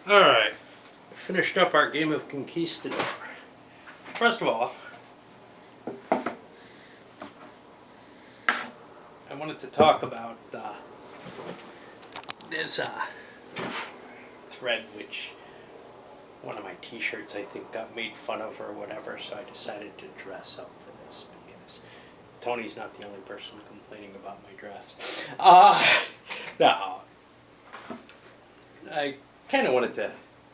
Alright, finished up our game of Conquistador. First of all, I wanted to talk about this thread which one of my t-shirts I think got made fun of or whatever, so I decided to dress up for this because Tony's not the only person complaining about my dress. No, I kind of wanted to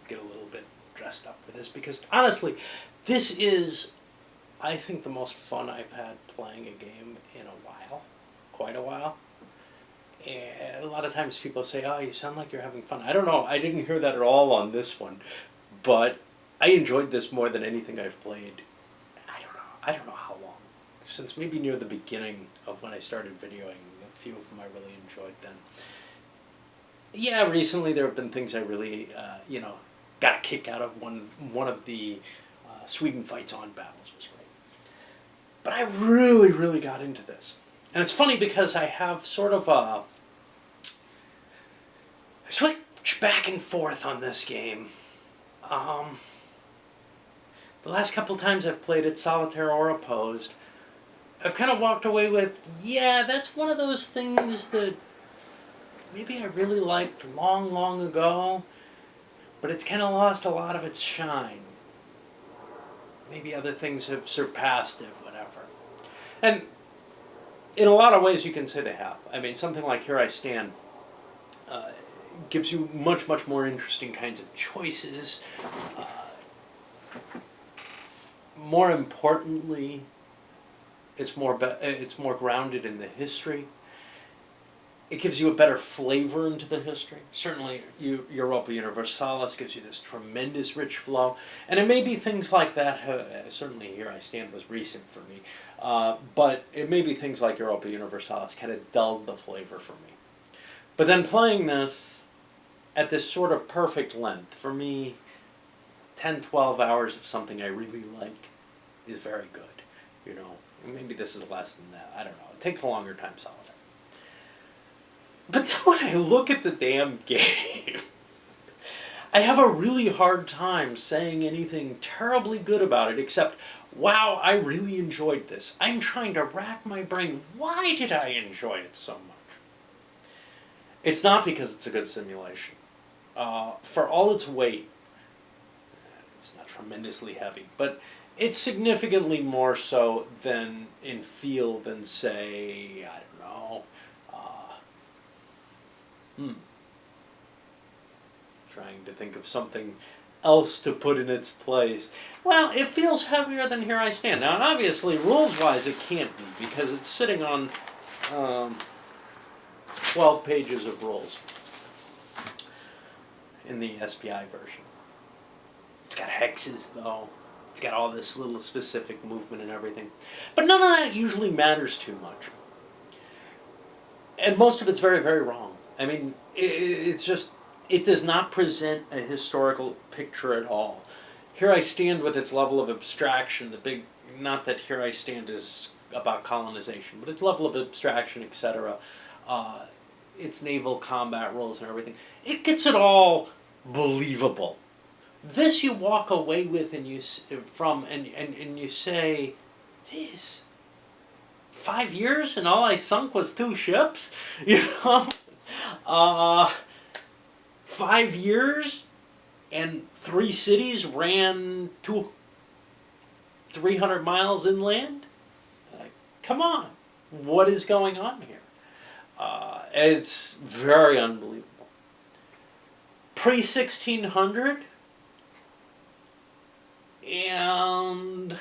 get a little bit dressed up for this because honestly, this is, I think, the most fun I've had playing a game in a while, quite a while. And a lot of times people say, "Oh, you sound like you're having fun." I don't know. I didn't hear that at all on this one, but I enjoyed this more than anything I've played. I don't know how long. Since maybe near the beginning of when I started videoing, a few of them I really enjoyed then. Yeah, recently there have been things I really, got a kick out of. One of the Sweden fights on battles was great. But I really, really got into this. And it's funny because I have sort of a... I switch back and forth on this game. The last couple times I've played it, solitaire or opposed, I've kind of walked away with, yeah, that's one of those things that maybe I really liked long, long ago, but it's kind of lost a lot of its shine. Maybe other things have surpassed it, whatever. And in a lot of ways you can say they have. I mean, something like Here I Stand gives you much, much more interesting kinds of choices. More importantly, it's more grounded in the history. It gives you a better flavor into the history. Certainly, Europa Universalis gives you this tremendous rich flow. And it may be things like that, certainly Here I Stand was recent for me, but it may be things like Europa Universalis kind of dulled the flavor for me. But then playing this at this sort of perfect length, for me, 10, 12 hours of something I really like is very good. Maybe this is less than that, I don't know. It takes a longer time solitaire. But then when I look at the damn game, I have a really hard time saying anything terribly good about it except, wow, I really enjoyed this. I'm trying to rack my brain. Why did I enjoy it so much? It's not because it's a good simulation. For all its weight, it's not tremendously heavy, but it's significantly more so than in feel than, say, I don't know, trying to think of something else to put in its place. Well, it feels heavier than Here I Stand. Now, obviously, rules-wise, it can't be, because it's sitting on 12 pages of rules in the SPI version. It's got hexes, though. It's got all this little specific movement and everything. But none of that usually matters too much. And most of it's very, very wrong. I mean, it's just, it does not present a historical picture at all. Here I Stand with its level of abstraction, not that Here I Stand is about colonization, but its level of abstraction, etc., its naval combat rules and everything, it gets it all believable. This you walk away with and you say, geez, 5 years and all I sunk was 2 ships? 5 years and 3 cities ran 300 miles inland? Come on, what is going on here? It's very unbelievable. Pre-1600, and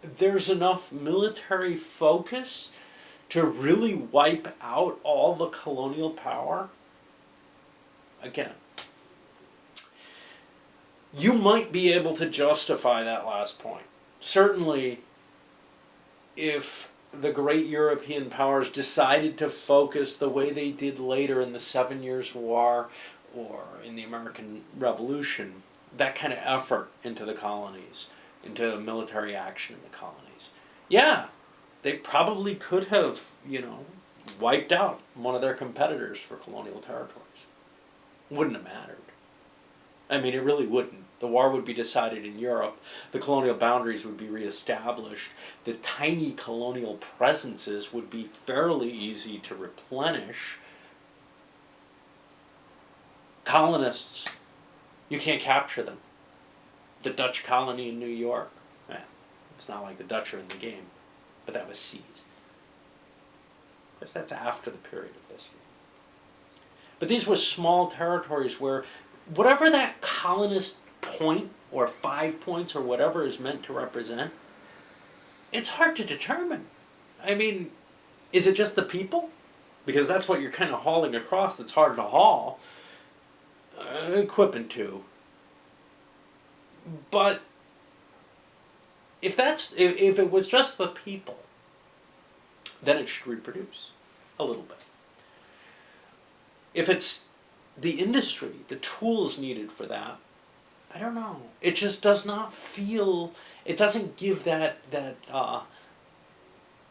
there's enough military focus to really wipe out all the colonial power. Again, you might be able to justify that last point. Certainly, if the great European powers decided to focus the way they did later in the 7 Years' War or in the American Revolution, that kind of effort into the colonies, into military action in the colonies. Yeah, they probably could have, wiped out one of their competitors for colonial territories. Wouldn't have mattered. I mean, it really wouldn't. The war would be decided in Europe. The colonial boundaries would be reestablished. The tiny colonial presences would be fairly easy to replenish. Colonists, you can't capture them. The Dutch colony in New York, it's not like the Dutch are in the game, but that was seized. Of course, that's after the period of this game. But these were small territories where whatever that colonist point or 5 points or whatever is meant to represent, it's hard to determine. I mean, is it just the people? Because that's what you're kind of hauling across that's hard to haul. Equipment too. But if it was just the people, then it should reproduce a little bit. If it's the industry, the tools needed for that, I don't know. It just does not feel. It doesn't give the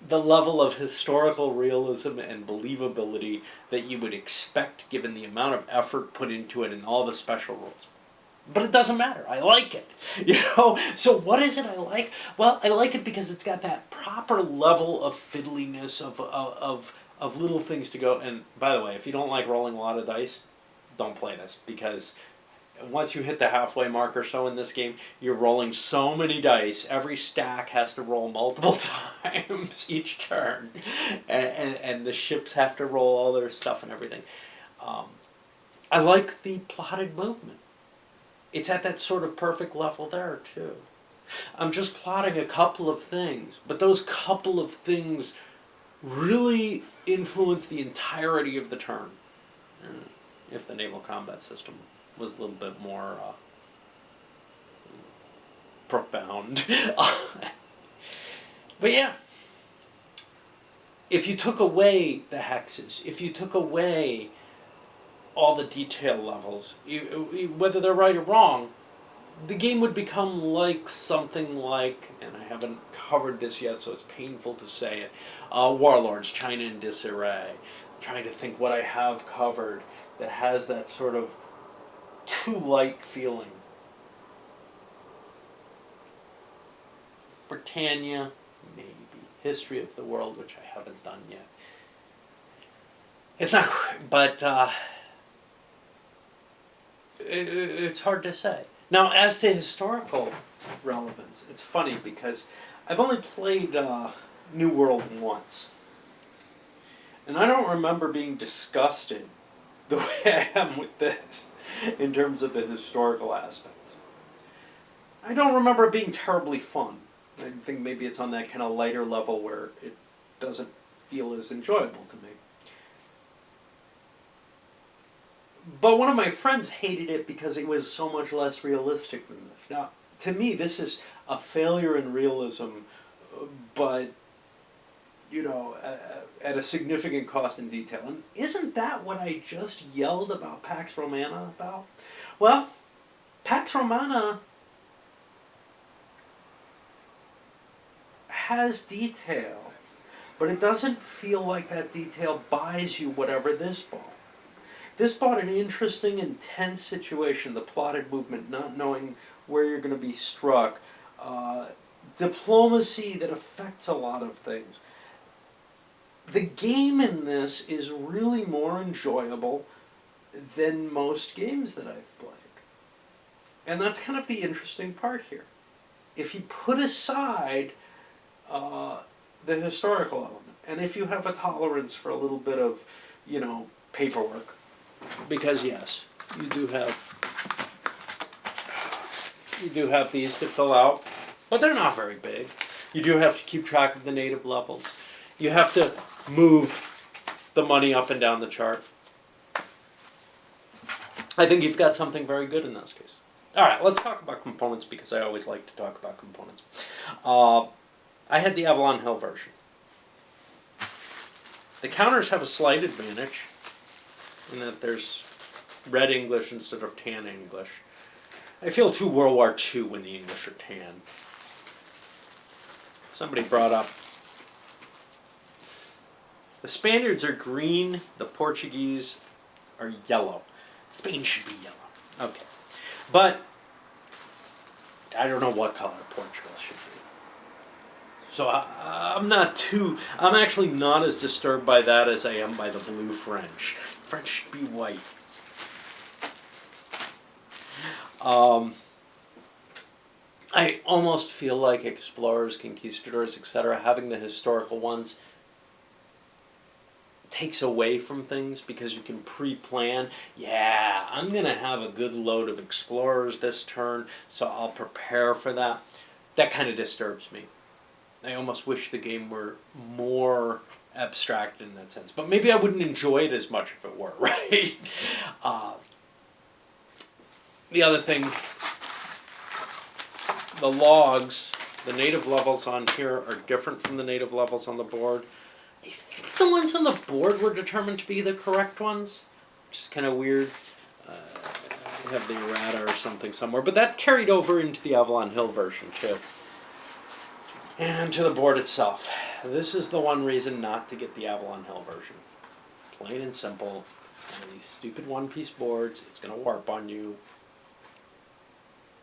level of historical realism and believability that you would expect given the amount of effort put into it and all the special rules. But it doesn't matter. I like it. So what is it I like? Well, I like it because it's got that proper level of fiddliness of little things to go. And by the way, if you don't like rolling a lot of dice, don't play this, because once you hit the halfway mark or so in this game, you're rolling so many dice. Every stack has to roll multiple times each turn, and the ships have to roll all their stuff and everything. I like the plotted movement. It's at that sort of perfect level there, too. I'm just plotting a couple of things, but those couple of things really influence the entirety of the turn. If the naval combat system was a little bit more profound. But yeah, if you took away the hexes, if you took away all the detail levels, whether they're right or wrong, the game would become like something like, and I haven't covered this yet, so it's painful to say it, Warlords, China in Disarray. I'm trying to think what I have covered that has that sort of too-like feeling. Britannia, maybe. History of the World, which I haven't done yet. It's not, but it's hard to say. Now, as to historical relevance, it's funny because I've only played New World once. And I don't remember being disgusted the way I am with this in terms of the historical aspects. I don't remember it being terribly fun. I think maybe it's on that kind of lighter level where it doesn't feel as enjoyable to me. But one of my friends hated it because it was so much less realistic than this. Now, to me, this is a failure in realism, but, at a significant cost in detail. And isn't that what I just yelled about Pax Romana about? Well, Pax Romana has detail, but it doesn't feel like that detail buys you whatever this bought. This brought an interesting, intense situation, the plotted movement, not knowing where you're going to be struck, diplomacy that affects a lot of things. The game in this is really more enjoyable than most games that I've played. And that's kind of the interesting part here. If you put aside the historical element, and if you have a tolerance for a little bit of, paperwork, because yes, you do have these to fill out, but they're not very big. You do have to keep track of the native levels. You have to move the money up and down the chart. I think you've got something very good in those cases. All right, let's talk about components because I always like to talk about components. I had the Avalon Hill version. The counters have a slight advantage in that there's red English instead of tan English. I feel too World War II when the English are tan. Somebody brought up the Spaniards are green, the Portuguese are yellow. Spain should be yellow. Okay. But I don't know what color Portugal should be. So I'm actually not as disturbed by that as I am by the blue French. French should be white. I almost feel like Explorers, Conquistadors, etc., having the historical ones takes away from things because you can pre-plan. Yeah, I'm going to have a good load of Explorers this turn, so I'll prepare for that. That kind of disturbs me. I almost wish the game were more abstract in that sense. But maybe I wouldn't enjoy it as much if it were, right? The other thing, the logs, the native levels on here are different from the native levels on the board. I think the ones on the board were determined to be the correct ones, which is kind of weird. I have the errata or something somewhere, but that carried over into the Avalon Hill version too. And to the board itself. This is the one reason not to get the Avalon Hill version. Plain and simple. It's one of these stupid one-piece boards. It's going to warp on you.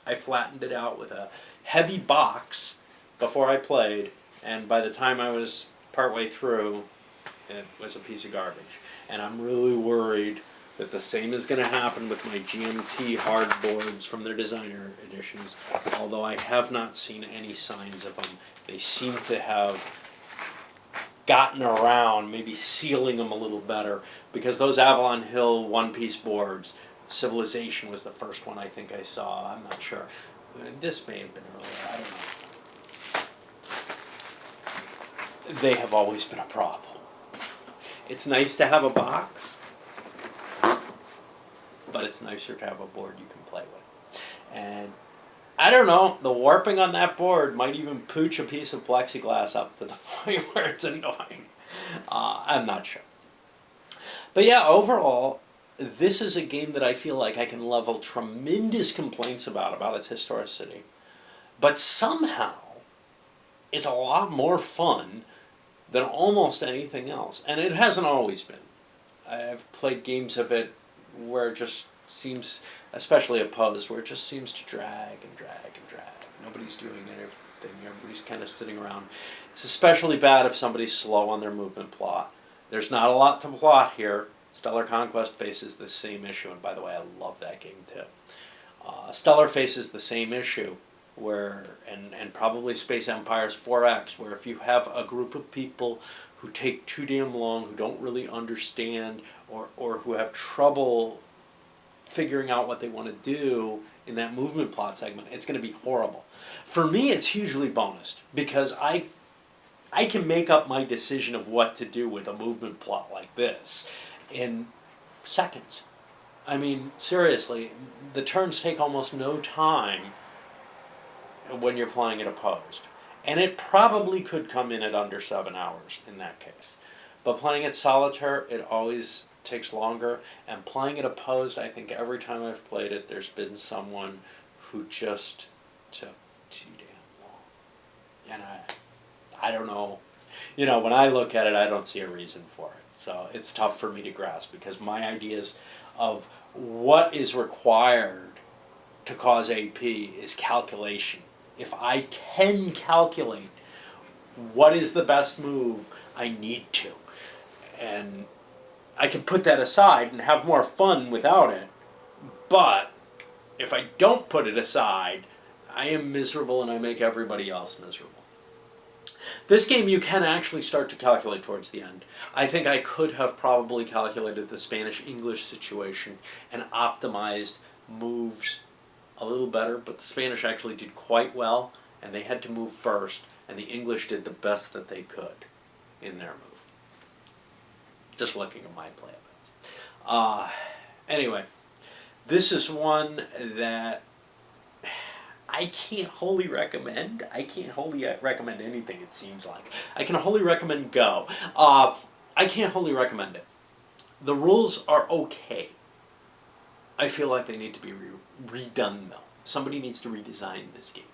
I flattened it out with a heavy box before I played, and by the time I was partway through, it was a piece of garbage. And I'm really worried that the same is going to happen with my GMT hard boards from their designer editions, although I have not seen any signs of them. They seem to have gotten around, maybe sealing them a little better, because those Avalon Hill one-piece boards, Civilization was the first one I think I saw, I'm not sure. This may have been earlier, I don't know. They have always been a problem. It's nice to have a box, but it's nicer to have a board you can play with. And I don't know, the warping on that board might even pooch a piece of plexiglass up to the point where it's annoying. I'm not sure. But yeah, overall, this is a game that I feel like I can level tremendous complaints about its historicity. But somehow, it's a lot more fun than almost anything else. And it hasn't always been. I've played games of it where it just seems, especially opposed, where it just seems to drag and drag and drag. Nobody's doing anything. Everybody's kind of sitting around. It's especially bad if somebody's slow on their movement plot. There's not a lot to plot here. Stellar Conquest faces the same issue, and by the way, I love that game too. Stellar faces the same issue, where and probably Space Empires 4X, where if you have a group of people who take too damn long, who don't really understand, or who have trouble figuring out what they want to do in that movement plot segment, it's going to be horrible. For me, it's hugely bonused, because I can make up my decision of what to do with a movement plot like this in seconds. I mean, seriously, the turns take almost no time when you're playing it opposed. And it probably could come in at under 7 hours in that case. But playing it solitaire, it always takes longer. And playing it opposed, I think every time I've played it, there's been someone who just took too damn long. And I don't know. You know, when I look at it, I don't see a reason for it. So it's tough for me to grasp, because my ideas of what is required to cause AP is calculation. If I can calculate what is the best move, I need to. And I can put that aside and have more fun without it. But if I don't put it aside, I am miserable and I make everybody else miserable. This game you can actually start to calculate towards the end. I think I could have probably calculated the Spanish-English situation and optimized moves a little better, but the Spanish actually did quite well, and they had to move first, and the English did the best that they could in their move. Just looking at my play of it. Anyway, this is one that I can't wholly recommend. I can't wholly recommend anything, it seems like. I can wholly recommend Go. I can't wholly recommend it. The rules are okay. I feel like they need to be redone, though. Somebody needs to redesign this game.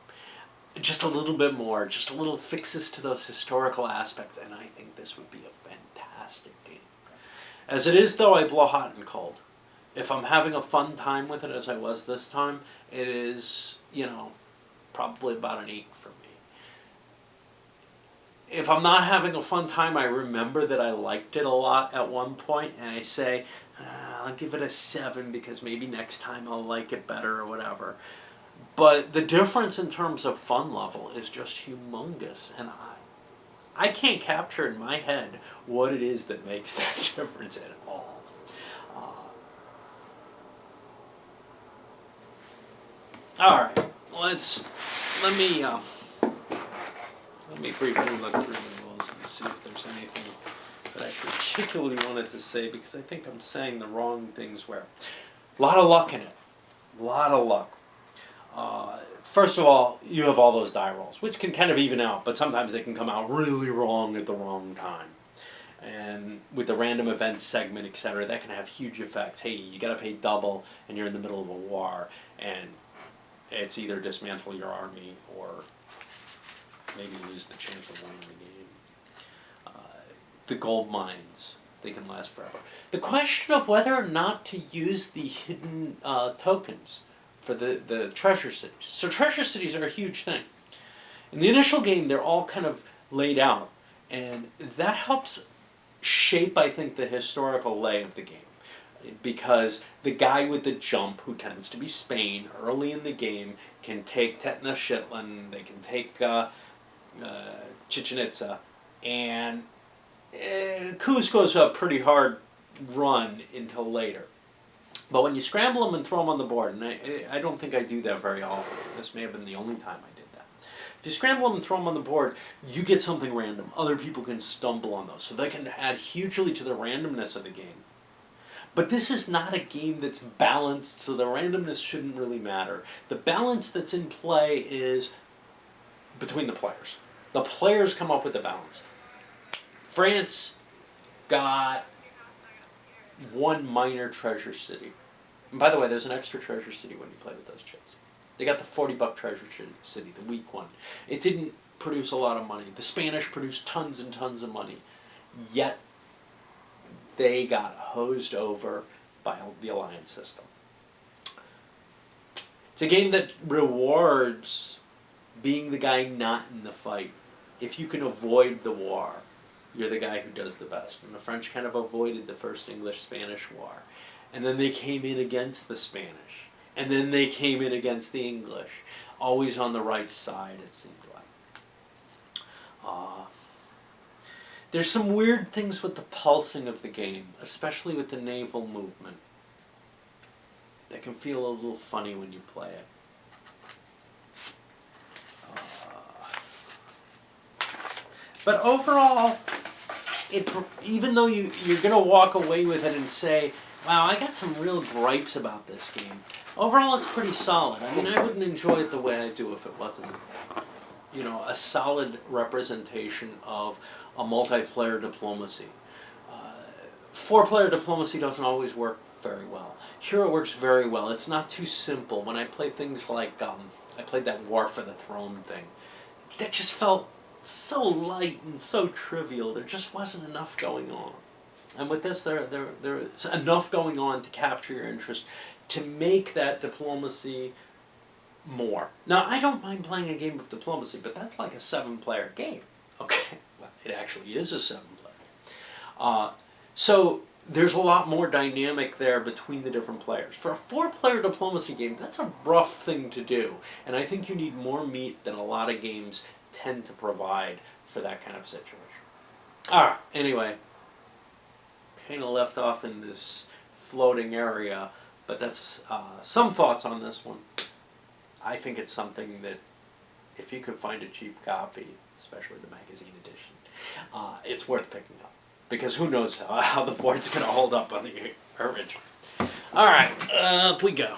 Just a little bit more, just a little fixes to those historical aspects, and I think this would be a fantastic game. As it is, though, I blow hot and cold. If I'm having a fun time with it as I was this time, it is, probably about an 8 for me. If I'm not having a fun time, I remember that I liked it a lot at one point, and I say, I'll give it a 7 because maybe next time I'll like it better or whatever. But the difference in terms of fun level is just humongous, and I can't capture in my head what it is that makes that difference at all. All right, let me briefly look through the rules and see if there's anything that I particularly wanted to say, because I think I'm saying the wrong things where. A lot of luck in it. A lot of luck. First of all, you have all those die rolls, which can kind of even out, but sometimes they can come out really wrong at the wrong time. And with the random events segment, etc., that can have huge effects. Hey, you got to pay double, and you're in the middle of a war, and it's either dismantle your army or maybe lose the chance of winning the game. The gold mines, they can last forever. The question of whether or not to use the hidden tokens for the treasure cities. So treasure cities are a huge thing. In the initial game, they're all kind of laid out, and that helps shape, I think, the historical lay of the game. Because the guy with the jump, who tends to be Spain, early in the game, can take Tenochtitlan, they can take Chichen Itza, and Cusco's a pretty hard run until later. But when you scramble them and throw them on the board, and I don't think I do that very often, this may have been the only time I did that. If you scramble them and throw them on the board, you get something random. Other people can stumble on those, so they can add hugely to the randomness of the game. But this is not a game that's balanced, so the randomness shouldn't really matter. The balance that's in play is between the players. The players come up with the balance. France got one minor treasure city. And by the way, there's an extra treasure city when you play with those chits. They got the $40 treasure city, the weak one. It didn't produce a lot of money. The Spanish produced tons and tons of money. Yet, they got hosed over by the alliance system. It's a game that rewards being the guy not in the fight. If you can avoid the war, you're the guy who does the best. And the French kind of avoided the First English-Spanish War. And then they came in against the Spanish. And then they came in against the English. Always on the right side, it seemed like. There's some weird things with the pulsing of the game, especially with the naval movement, that can feel a little funny when you play it. But overall, even though you're going to walk away with it and say, wow, I got some real gripes about this game, overall it's pretty solid. I mean, I wouldn't enjoy it the way I do if it wasn't, a solid representation of a multiplayer diplomacy. 4-player diplomacy doesn't always work very well. Here it works very well. It's not too simple. When I play things like, I played that War for the Throne thing, that just felt so light and so trivial. There just wasn't enough going on. And with this, there's enough going on to capture your interest, to make that diplomacy more. Now, I don't mind playing a game of diplomacy, but that's like a 7-player game. Okay, well, it actually is a 7-player. So there's a lot more dynamic there between the different players. For a 4-player diplomacy game, that's a rough thing to do, and I think you need more meat than a lot of games tend to provide for that kind of situation. Alright, anyway, kind of left off in this floating area, but that's some thoughts on this one. I think it's something that, if you can find a cheap copy, especially the magazine edition, it's worth picking up. Because who knows how the board's going to hold up on the original. Alright, up we go.